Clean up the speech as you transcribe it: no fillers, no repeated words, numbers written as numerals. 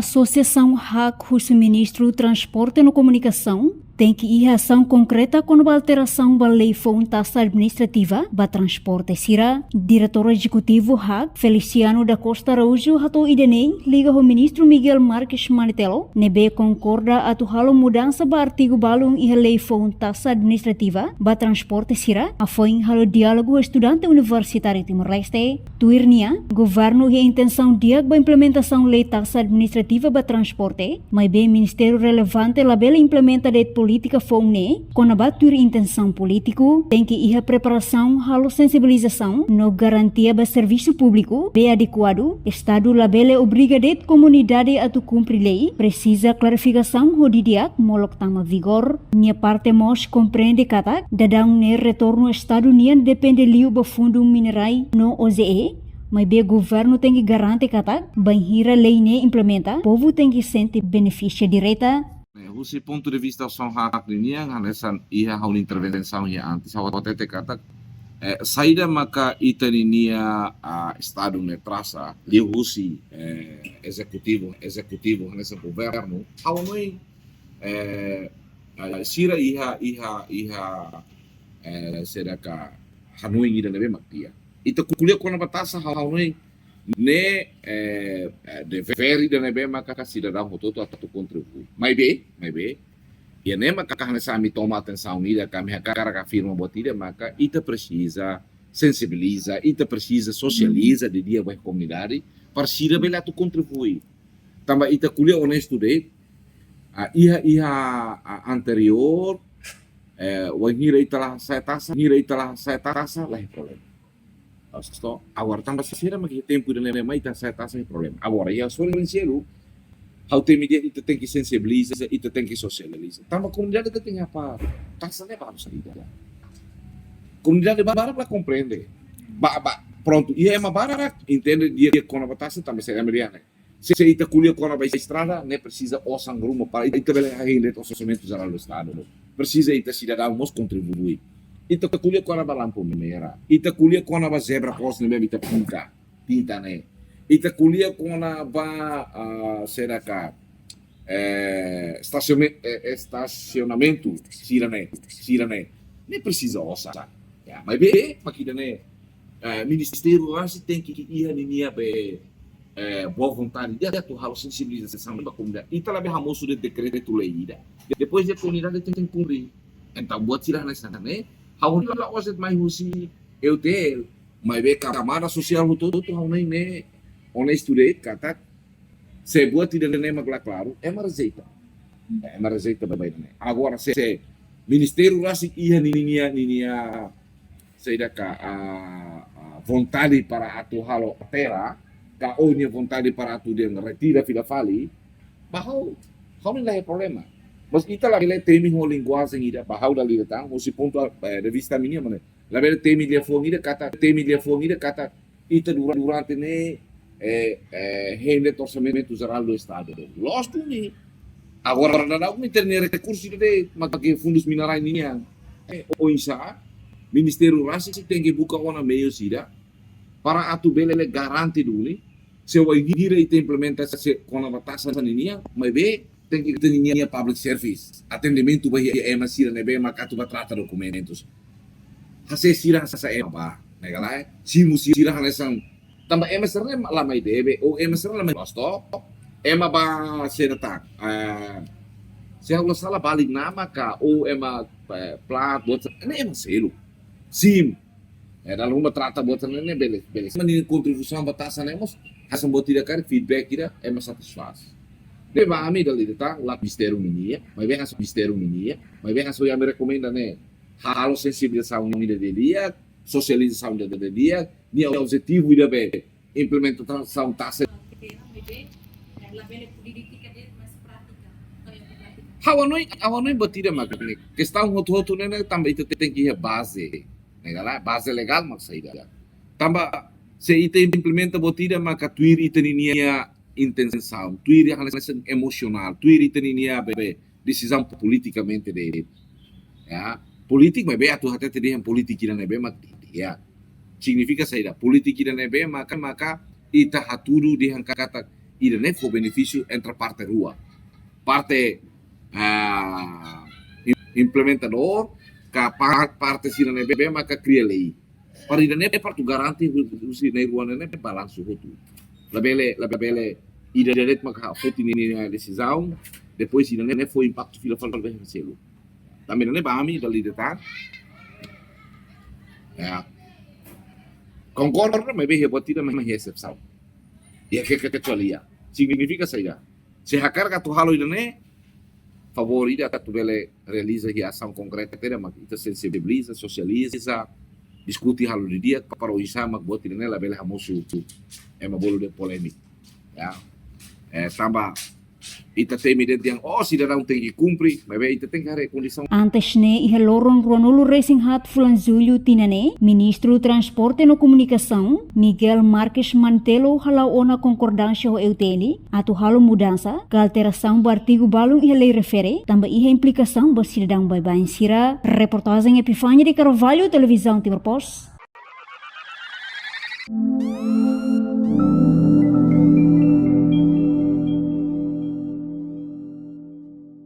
Associação HAC, o Ministro Transporte e Comunicação, tem que ir ação concreta quando a alteração da lei for uma taxa administrativa para transporte. Sira, diretor executivo HAC, Feliciano da Costa Araújo, ratou idenei, liga ao ministro Miguel Marques Manitelo, nebe concorda a tuhalo mudança para artigo balum e a lei for uma taxa administrativa para transporte. Sira, a foi halo diálogo estudante universitário Timor-Leste, tuirnia, governo e a intenção de a implementação lei taxa administrativa para transporte, mas bem ministério relevante la bela implementa de política fone, com a batur intenção político, tem que ir a preparação halo sensibilização, no garantia do serviço público, bem adequado, Estado la bela obriga de comunidade a tu cumprir lei, precisa clarificação o didiak, molok tama vigor, minha parte mos compreende katak, dadang ne retorno Estado nian depende liu ba fundo minerai no OZE, mas o governo tem que garantir que a lei ne implementa, o povo tem que sentir benefício direta. Esse ponto de vista são hakninya nessa ia a intervenção ia antes a até kata saída maka itaninia a estado netrasa liusi executivo nesse governo ao noi sira iha será que hanoi ida nebe makia ita kulia kona batasa ao noi ne deveri da nebe maka cidadão rototo atau contribui mai be e ne maka nessa me toma atenção ida kami cara firma botida maka ita precisa sensibiliza ita precisa socializa de dia com a comunidade para sira bela tu contribui tamba ita kulia honesto de iha anterior wangira ita saya tasa lah problema. Agora também se será que tempo de lembrar então sai tá sem problema. Agora eu sou sincero, ao ter mídia itu tem que sensibilizar, itu tem que socializar. Também comunidade tem que apa, taxa levar saída. Comunidade barra para compreender. Pronto, e é uma barra entende dia com a taxa também se americana. Se ita kuliah com a estrada, ne precisa osang rumo para ita bela ainda os orçamentos geral do estado. Precisa ita cidadão mos contribuir. Ita kuliah com a lampu merah, ita kuliah com a zebra cross nebe ita pinta ne, ita kuliah com a será que estacionamento sirane, nem precisa ossa, mas bem, makida ne, ministério lá se tem que ir ninia be boa vontade, dia tu harus sensibilização da comunidade, ita lá be hamoso de decreto lei ida, depois de comunidade tem que cumprir, então buat sirah nessa ne. Hawon la oset mai husi eu te mai be camada social todo hawon ne honesto de kata se buat tidak nem claro é uma receita bem né agora se ministério lá se ia ninia sei a vontade para atuar a terra ka onia vontade para atu dia retira fila fali bahau não é problema. Mas ita la bela temi ho linguagem ida bahau da lida tang o ponto de vista minha mane la bela temi dia ida kata ita durante ne rende orçamento geral do estado lógico ni agora não me ter recursos de que fundos minerais ninha ou insa ministério rasi tem que buscar uma meio sida para atu bela garante dulu se o gira ita implementa se com a taxa ninha mas be tem que ter public service, atendimento bagi emasira nebe makatu trata documentos. Hase sira sa eba, negala, simu sira hanesan. Tamba emasira ne lamai debe, o emasira lamai posto. Ema ba serata. Se a sala balik nama ka o ema plat buat ne ema selo. Sim. Dalam rumah trata buat ne bele. Mani contribuição batasan emos, hasan buat tidak kar feedback kita ema satisfaz. Leva a mim dali tá lá mistério minia, mas vem as mistério minia, mas vem as eu me recomenda né, halo sensibilização unida de dia, socialização de dia, dia objetivo ida be implementação taxa. Hawanoi batida magni. Questão roto né também tem que ir base, né galera, base legal mas saída. Tamba se ita implementa batida maka tuir ita ninia intenção, tuir relação emocional, tuir itaninia bebe decisão politicamente de politik mas bebe atu até ter politik ira nebe mak significa saída politik ira nebe maka ita haturu di kata irene for benefício entre parte rua. Parte implementador, parte irene bebe, mas que cria lei. Para irene parte garante os irene rua ne balanço roto. La bele irene maka foti ni decisão, depois irene foi impacto fila fala bem selo. Também irene bami dali detar. Concordo, mas bem rebotida mas recepção. E é que kecuali. Significa sair. Se a carga tu halo irene favorita tu bele realiza a ação concreta ter mas ita sensibiliza, socializa, discute halo di dia para o isama buat irene la bele hamosu uma bolo de polêmica. Tambah ita tem medida yang cidadão tem que cumprir, mas ita tem que ter condição. Antes ne iha loron Ronolo Racing Hat fulan Julho tinane, Ministro do Transporte e Comunicação, Miguel Marques Mantelo halau ona concordância ho euteni, atu halo mudança, que alteração do artigo balung iha lei refere, também iha implicação ba cidadão bai sira, reportagem Epifânia de Carvalho, Televisão Timor Post.